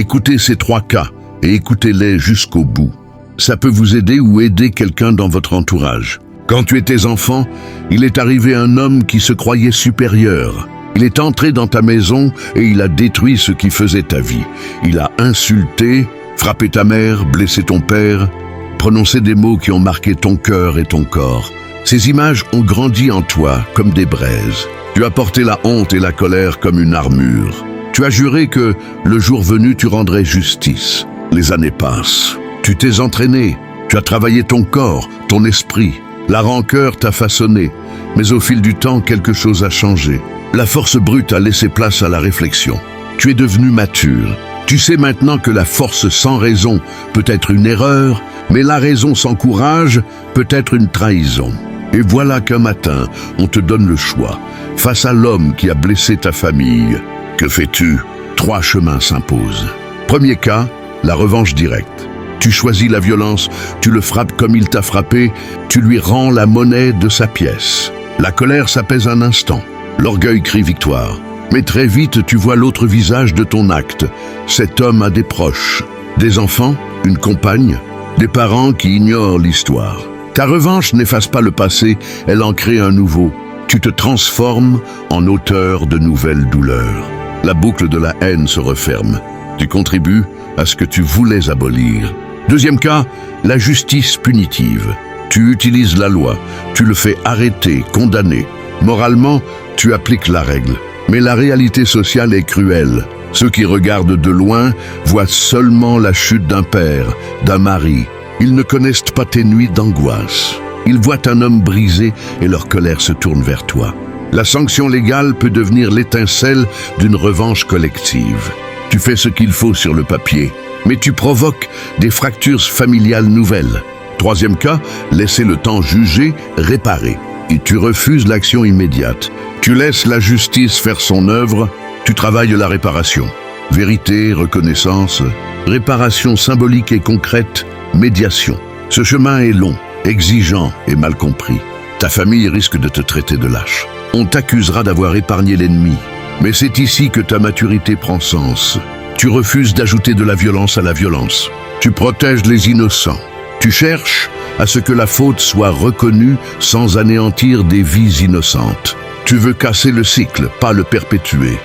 Écoutez ces 3 cas et écoutez-les jusqu'au bout. Ça peut vous aider ou aider quelqu'un dans votre entourage. Quand tu étais enfant, il est arrivé un homme qui se croyait supérieur. Il est entré dans ta maison et il a détruit ce qui faisait ta vie. Il a insulté, frappé ta mère, blessé ton père, prononcé des mots qui ont marqué ton cœur et ton corps. Ces images ont grandi en toi comme des braises. Tu as porté la honte et la colère comme une armure. Tu as juré que, le jour venu, tu rendrais justice. Les années passent. Tu t'es entraîné. Tu as travaillé ton corps, ton esprit. La rancœur t'a façonné. Mais au fil du temps, quelque chose a changé. La force brute a laissé place à la réflexion. Tu es devenu mature. Tu sais maintenant que la force sans raison peut être une erreur, mais la raison sans courage peut être une trahison. Et voilà qu'un matin, on te donne le choix. Face à l'homme qui a blessé ta famille, que fais-tu? 3 chemins s'imposent. Premier cas, la revanche directe. Tu choisis la violence, tu le frappes comme il t'a frappé, tu lui rends la monnaie de sa pièce. La colère s'apaise un instant, l'orgueil crie victoire. Mais très vite, tu vois l'autre visage de ton acte. Cet homme a des proches, des enfants, une compagne, des parents qui ignorent l'histoire. Ta revanche n'efface pas le passé, elle en crée un nouveau. Tu te transformes en auteur de nouvelles douleurs. La boucle de la haine se referme. Tu contribues à ce que tu voulais abolir. Deuxième cas, la justice punitive. Tu utilises la loi, tu le fais arrêter, condamner. Moralement, tu appliques la règle. Mais la réalité sociale est cruelle. Ceux qui regardent de loin voient seulement la chute d'un père, d'un mari. Ils ne connaissent pas tes nuits d'angoisse. Ils voient un homme brisé et leur colère se tourne vers toi. La sanction légale peut devenir l'étincelle d'une revanche collective. Tu fais ce qu'il faut sur le papier, mais tu provoques des fractures familiales nouvelles. Troisième cas, laisser le temps juger, réparer. Et tu refuses l'action immédiate. Tu laisses la justice faire son œuvre, tu travailles la réparation. Vérité, reconnaissance, réparation symbolique et concrète, médiation. Ce chemin est long, exigeant et mal compris. Ta famille risque de te traiter de lâche. On t'accusera d'avoir épargné l'ennemi. Mais c'est ici que ta maturité prend sens. Tu refuses d'ajouter de la violence à la violence. Tu protèges les innocents. Tu cherches à ce que la faute soit reconnue sans anéantir des vies innocentes. Tu veux casser le cycle, pas le perpétuer.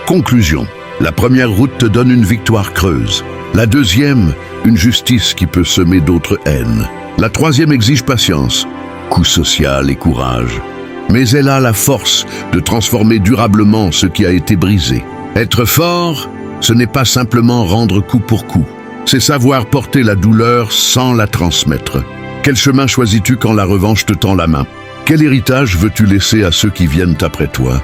Conclusion. La première route te donne une victoire creuse. La deuxième, une justice qui peut semer d'autres haines. La troisième exige patience, coût social et courage. Mais elle a la force de transformer durablement ce qui a été brisé. Être fort, ce n'est pas simplement rendre coup pour coup. C'est savoir porter la douleur sans la transmettre. Quel chemin choisis-tu quand la revanche te tend la main? Quel héritage veux-tu laisser à ceux qui viennent après toi?